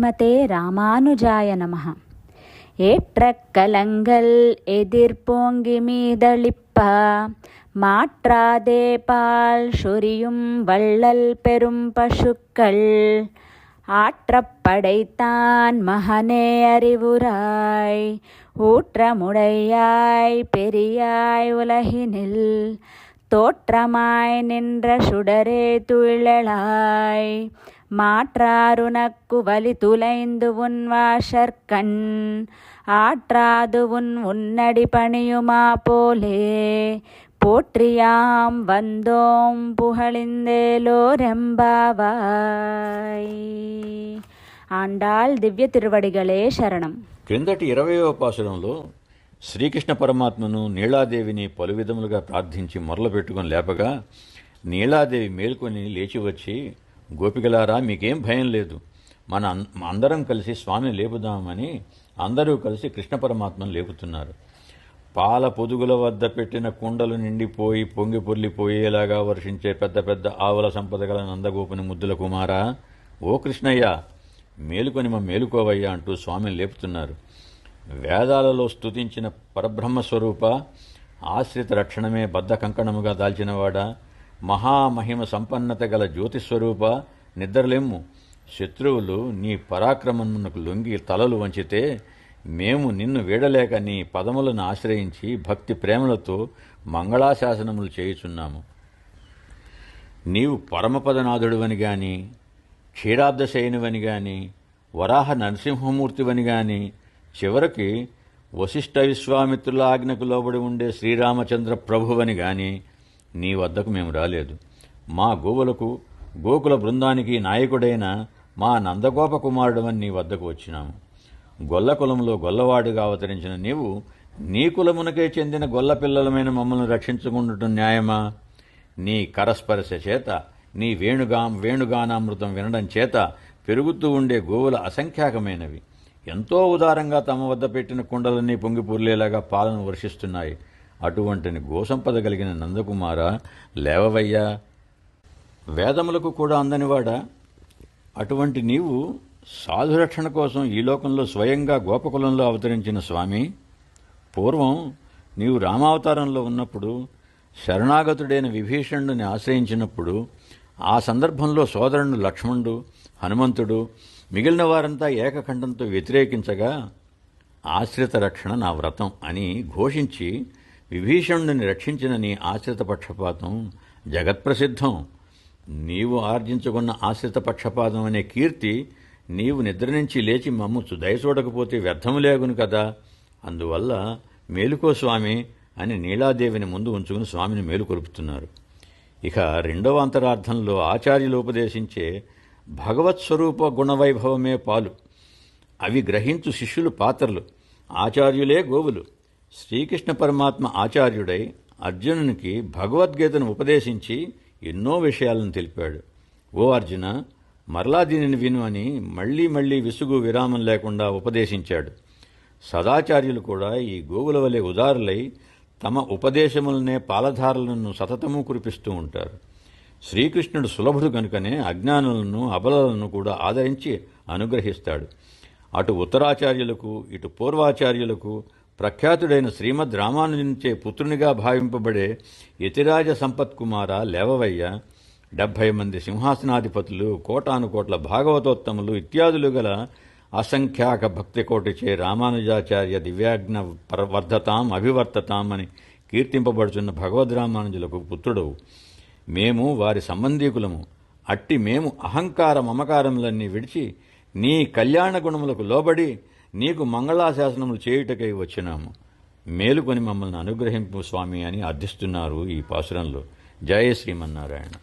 ஸ்ரீமதே ராமானுஜாய நமः. ஏற்றக்கலங்கள் எதிர்போங்கி மீதளிப்ப மாற்றாதே பால் சொரியும் வள்ளல் பெரும் பசுக்கள் ஆற்றப்படைத்தான் மகனே அறிவுராய் ஊற்றமுடையாய் பெரியாய் உலகினில் தோற்றமாய் நின்ற சுடரே துயிலளாய் மாற்றாருனக்கு வலி துளைந்து உன் வாசற்கண் ஆற்றாது உன்னடி பணியுமா போலே போற்றியாம் வந்தோம் புகழிந்தேலோரெம்பாவாய். ఆండాళ్ దివ్య తిరువడిగలే శరణం. క్రిందటి 20వ పాసురంలో శ్రీకృష్ణ పరమాత్మను నీలాదేవిని పలు విధములుగా ప్రార్థించి మొరలుపెట్టుకుని లేపగా నీలాదేవి మేల్కొని లేచి వచ్చి, గోపికలారా మీకేం భయం లేదు, అందరం కలిసి స్వామిని లేపుదామని అందరూ కలిసి కృష్ణ పరమాత్మను లేపుతున్నారు. పాల పొదుగుల వద్ద పెట్టిన కుండలు నిండిపోయి పొంగి పొర్లిపోయేలాగా వర్షించే పెద్ద పెద్ద ఆవుల సంపద గల నందగోపుని ముద్దుల కుమారా, ఓ కృష్ణయ్య మేలుకొని మేలుకోవయ్యా అంటూ స్వామిని లేపుతున్నారు. వేదాలలో స్తుతించిన పరబ్రహ్మస్వరూప, ఆశ్రిత రక్షణమే బద్ధ కంకణముగా దాల్చినవాడా, మహామహిమ సంపన్నత గల జ్యోతిస్వరూప నిద్రలెమ్ము. శత్రువులు నీ పరాక్రమమునకు లొంగి తలలు వంచితే మేము నిన్ను వీడలేక నీ పదములను ఆశ్రయించి భక్తి ప్రేమలతో మంగళాశాసనములు చేయుచున్నాము. నీవు పరమపదనాథుడివని గాని, క్షీరాబ్దశయనివని గాని, వరాహ నరసింహమూర్తివని గాని, చివరికి వశిష్ఠ విశ్వామిత్రుల ఆజ్ఞకు లోబడి ఉండే శ్రీరామచంద్ర ప్రభువని గాని నీ వద్దకు మేము రాలేదు. మా గోవులకు గోకుల బృందానికి నాయకుడైన మా నందగోప కుమారుడవని నీ వద్దకు వచ్చినాము. గొల్ల కులంలో గొల్లవాడుగా అవతరించిన నీవు నీ కులమునకే చెందిన గొల్ల పిల్లలమైన మమ్మల్ని రక్షించుకుండటం న్యాయమా? నీ కరస్పర్శ చేత, నీ వేణుగానామృతం వినడం చేత పెరుగుతూ ఉండే గోవుల అసంఖ్యాకమైనవి ఎంతో ఉదారంగా తమ వద్ద పెట్టిన కుండలన్నీ పొంగిపూర్లేలాగా పాలను వర్షిస్తున్నాయి. అటువంటిని గోసంపద కలిగిన నందకుమార లేవవయ్యా. వేదములకు కూడా అందనివాడా, అటువంటి నీవు సాధురక్షణ కోసం ఈ లోకంలో స్వయంగా గోపకులంలో అవతరించిన స్వామి. పూర్వం నీవు రామావతారంలో ఉన్నప్పుడు శరణాగతుడైన విభీషణుడిని ఆశ్రయించినప్పుడు ఆ సందర్భంలో సోదరుడు లక్ష్మణుడు, హనుమంతుడు, మిగిలిన వారంతా ఏకకంఠంతో వ్యతిరేకించగా ఆశ్రిత రక్షణ నా వ్రతం అని ఘోషించి విభీషణుడిని రక్షించిన నీ ఆశ్రిత పక్షపాతం జగత్ప్రసిద్ధం. నీవు ఆర్జించుకున్న ఆశ్రిత పక్షపాతం అనే కీర్తి నీవు నిద్ర నుంచి లేచి మమ్ము దయచూడకపోతే వ్యర్థములేగును కదా. అందువల్ల మేలుకో స్వామి అని నీలాదేవిని ముందు ఉంచుకుని స్వామిని మేలుకొలుపుతున్నారు. ఇక రెండవ అంతరార్థంలో ఆచార్యులు ఉపదేశించే భగవత్స్వరూప గుణవైభవమే పాలు, అవి గ్రహించు శిష్యులు పాత్రలు, ఆచార్యులే గోవులు. శ్రీకృష్ణ పరమాత్మ ఆచార్యుడై అర్జునునికి భగవద్గీతను ఉపదేశించి ఎన్నో విషయాలను తెలిపాడు. ఓ అర్జున, మరలా దీనిని విను అని మళ్లీ మళ్లీ విసుగు విరామం లేకుండా ఉపదేశించాడు. సదాచార్యులు కూడా ఈ గోవుల వలె ఉదారులై తమ ఉపదేశములనే పాలధారలను సతతము కురిపిస్తూ ఉంటారు. శ్రీకృష్ణుడు సులభుడు కనుకనే అజ్ఞానులను అబలలను కూడా ఆదరించి అనుగ్రహిస్తాడు. అటు ఉత్తరాచార్యులకు ఇటు పూర్వాచార్యులకు ప్రఖ్యాతుడైన శ్రీమద్ రామానుజునిచే పుత్రునిగా భావింపబడే యతిరాజ సంపత్కుమార లేవవయ్య. 70 మంది సింహాసనాధిపతులు, కోటానుకోట్ల భాగవతోత్తములు ఇత్యాదులు గల అసంఖ్యాక భక్తి కోటిచే రామానుజాచార్య దివ్యాజ్ఞ వర్ధతాం అభివర్తతాం అని కీర్తింపబడుచున్న భగవద్రామానుజులకు పుత్రుడవు. మేము వారి సంబంధీకులము. అట్టి మేము అహంకార మమకారములన్నీ విడిచి నీ కళ్యాణ గుణములకు లోబడి నీకు మంగళాశాసనములు చేయుటకై వచ్చినాము. మేలుకొని మమ్మల్ని అనుగ్రహింపు స్వామి అని అర్థిస్తున్నారు ఈ పాసురంలో. జయ శ్రీమన్నారాయణ.